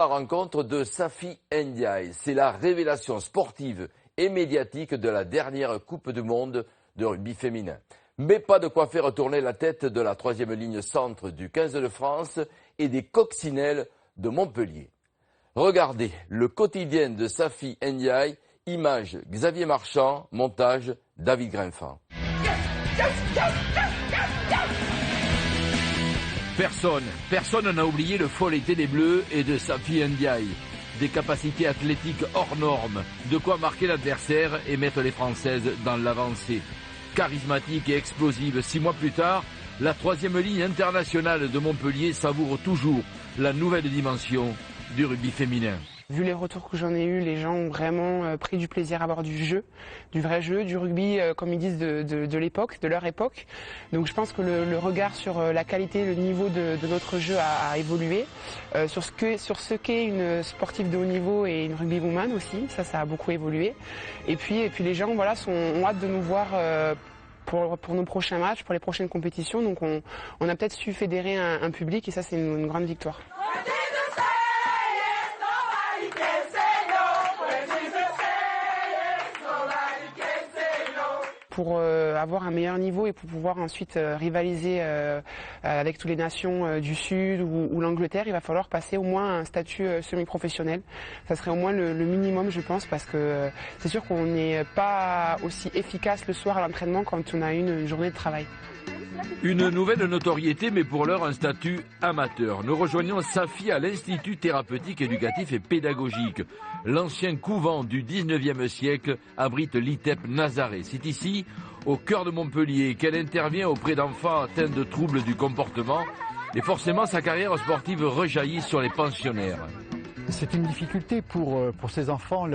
La rencontre de Safi Ndiaye, c'est la révélation sportive et médiatique de la dernière Coupe du Monde de rugby féminin. Mais pas de quoi faire tourner la tête de la troisième ligne centre du 15 de France et des coccinelles de Montpellier. Regardez le quotidien de Safi Ndiaye, image Xavier Marchand, montage David Grinfant. Personne n'a oublié le fol été des Bleus et de Safi Ndiaye. Des capacités athlétiques hors normes, de quoi marquer l'adversaire et mettre les Françaises dans l'avancée. Charismatique et explosive, 6 mois plus tard, la troisième ligne internationale de Montpellier savoure toujours la nouvelle dimension du rugby féminin. Vu les retours que j'en ai eus, les gens ont vraiment pris du plaisir à voir du jeu, du vrai jeu, du rugby, comme ils disent, de l'époque, de leur époque. Donc je pense que le regard sur la qualité, le niveau de notre jeu a évolué. Sur ce qu'est une sportive de haut niveau et une rugby woman aussi, ça a beaucoup évolué. Et puis les gens ont hâte de nous voir pour nos prochains matchs, pour les prochaines compétitions. Donc on a peut-être su fédérer un public et ça c'est une grande victoire. Pour avoir un meilleur niveau et pour pouvoir ensuite rivaliser avec toutes les nations du Sud ou l'Angleterre, il va falloir passer au moins un statut semi-professionnel. Ça serait au moins le minimum, je pense, parce que c'est sûr qu'on n'est pas aussi efficace le soir à l'entraînement quand on a une journée de travail. Une nouvelle notoriété, mais pour l'heure un statut amateur. Nous rejoignons Safi à l'Institut thérapeutique, éducatif et pédagogique. L'ancien couvent du 19e siècle abrite l'ITEP Nazaré. C'est ici, au cœur de Montpellier, qu'elle intervient auprès d'enfants atteints de troubles du comportement. Et forcément, sa carrière sportive rejaillit sur les pensionnaires. C'est une difficulté pour ces enfants,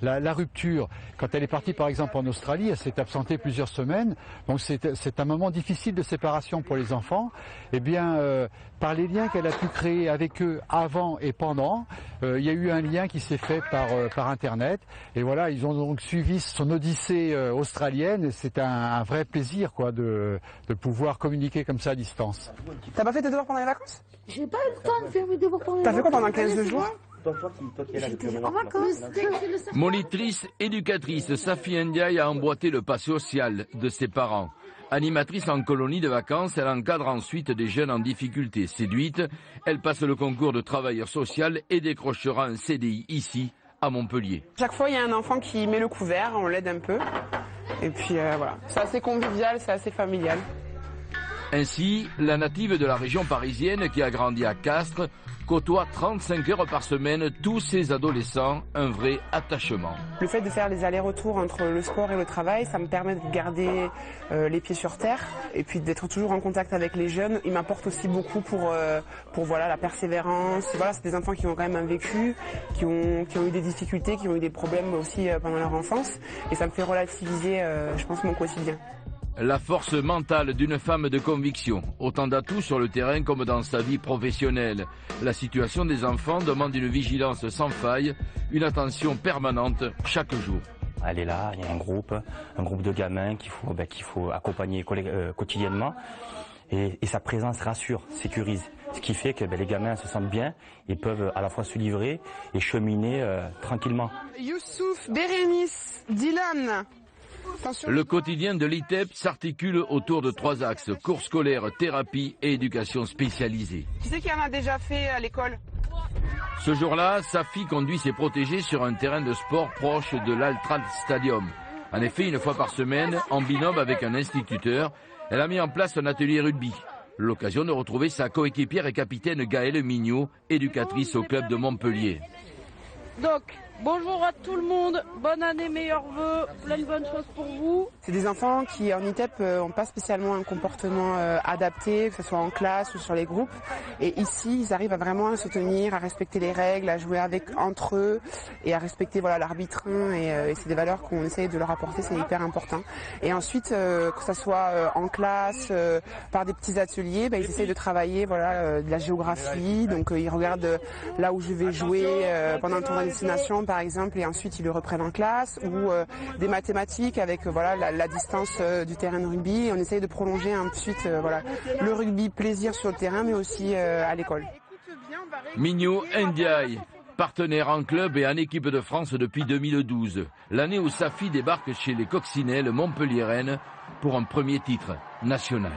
la rupture. Quand elle est partie par exemple en Australie, elle s'est absentée plusieurs semaines. Donc c'est un moment difficile de séparation pour les enfants. Eh bien, par les liens qu'elle a pu créer avec eux avant et pendant, il y a eu un lien qui s'est fait par Internet. Et voilà, ils ont donc suivi son odyssée australienne. Et c'est un vrai plaisir quoi, de pouvoir communiquer comme ça à distance. T'as pas fait tes devoirs pendant les vacances? J'ai pas eu le temps de faire mes devoirs pendant les T'as vacances. fait quoi pendant 15 jours? En vacances. Monitrice, éducatrice, Safi Ndiaye a emboîté le pas social de ses parents. Animatrice en colonie de vacances, elle encadre ensuite des jeunes en difficulté. Séduite, elle passe le concours de travailleur social et décrochera un CDI ici, à Montpellier. Chaque fois, il y a un enfant qui met le couvert, on l'aide un peu. Et puis voilà, c'est assez convivial, c'est assez familial. Ainsi, la native de la région parisienne qui a grandi à Castres côtoie 35 heures par semaine tous ces adolescents, un vrai attachement. Le fait de faire les allers-retours entre le sport et le travail, ça me permet de garder les pieds sur terre et puis d'être toujours en contact avec les jeunes. Il m'apporte aussi beaucoup pour voilà, la persévérance. Voilà, c'est des enfants qui ont quand même un vécu, qui ont eu des difficultés, qui ont eu des problèmes aussi pendant leur enfance. Et ça me fait relativiser, je pense, mon quotidien. La force mentale d'une femme de conviction, autant d'atouts sur le terrain comme dans sa vie professionnelle. La situation des enfants demande une vigilance sans faille, une attention permanente chaque jour. Elle est là, il y a un groupe de gamins qu'il faut accompagner quotidiennement et sa présence rassure, sécurise. Ce qui fait que les gamins se sentent bien et peuvent à la fois se livrer et cheminer tranquillement. Youssouf, Bérénice, Dylan. Le quotidien de l'ITEP s'articule autour de 3 axes, cours scolaires, thérapie et éducation spécialisée. Qui c'est qui en a déjà fait à l'école? Ce jour-là, Safi conduit ses protégés sur un terrain de sport proche de l'Altrad Stadium. En effet, une fois par semaine, en binôme avec un instituteur, elle a mis en place un atelier rugby. L'occasion de retrouver sa coéquipière et capitaine Gaëlle Mignot, éducatrice au club de Montpellier. Donc, bonjour à tout le monde, bonne année, meilleurs vœux, plein de bonnes choses pour vous. C'est des enfants qui en ITEP n'ont pas spécialement un comportement adapté, que ce soit en classe ou sur les groupes. Et ici, ils arrivent à vraiment se tenir, à respecter les règles, à jouer entre eux et à respecter l'arbitre. Et c'est des valeurs qu'on essaye de leur apporter, c'est hyper important. Et ensuite, que ce soit en classe, par des petits ateliers, ils essayent de travailler de la géographie. Donc ils regardent là où je vais jouer pendant un tour à destination par exemple, et ensuite ils le reprennent en classe, ou des mathématiques avec la distance du terrain de rugby. On essaye de prolonger ensuite le rugby plaisir sur le terrain, mais aussi à l'école. Mignot Ndiaye, Partenaire en club et en équipe de France depuis 2012. L'année où Safi débarque chez les Coccinelles montpelliéraines pour un premier titre national.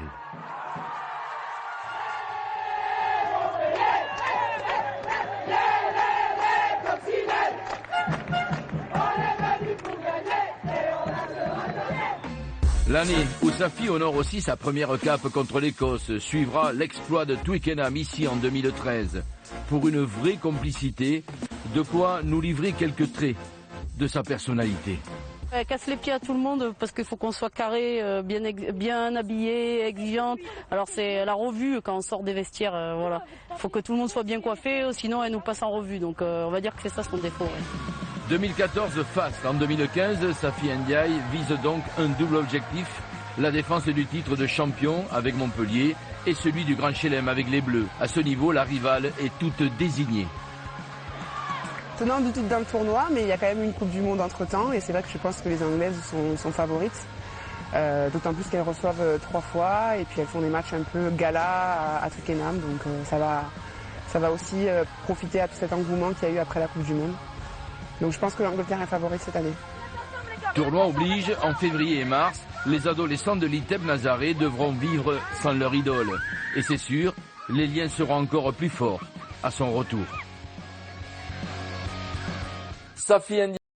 L'année où Safi honore aussi sa première cape contre l'Écosse suivra l'exploit de Twickenham ici en 2013. Pour une vraie complicité, de quoi nous livrer quelques traits de sa personnalité. Elle casse les pieds à tout le monde parce qu'il faut qu'on soit carré, bien habillé, exigeante. Alors c'est la revue quand on sort des vestiaires, voilà. Il faut que tout le monde soit bien coiffé, sinon elle nous passe en revue. Donc on va dire que c'est ça son défaut. Ouais. 2014 Fast. En 2015, Safi Ndiaye vise donc un double objectif, la défense du titre de champion avec Montpellier et celui du Grand Chelem avec les Bleus. À ce niveau, la rivale est toute désignée. Tenant du titre dans le tournoi, mais il y a quand même une Coupe du Monde entre-temps et c'est vrai que je pense que les Anglaises sont favorites. D'autant plus qu'elles reçoivent 3 fois et puis elles font des matchs un peu gala à Twickenham, donc ça va aussi profiter à tout cet engouement qu'il y a eu après la Coupe du Monde. Donc je pense que l'Angleterre est favorite cette année. Tournoi oblige, en février et mars, les adolescents de l'ITEB Nazaré devront vivre sans leur idole. Et c'est sûr, les liens seront encore plus forts à son retour. Safi Ndiaye.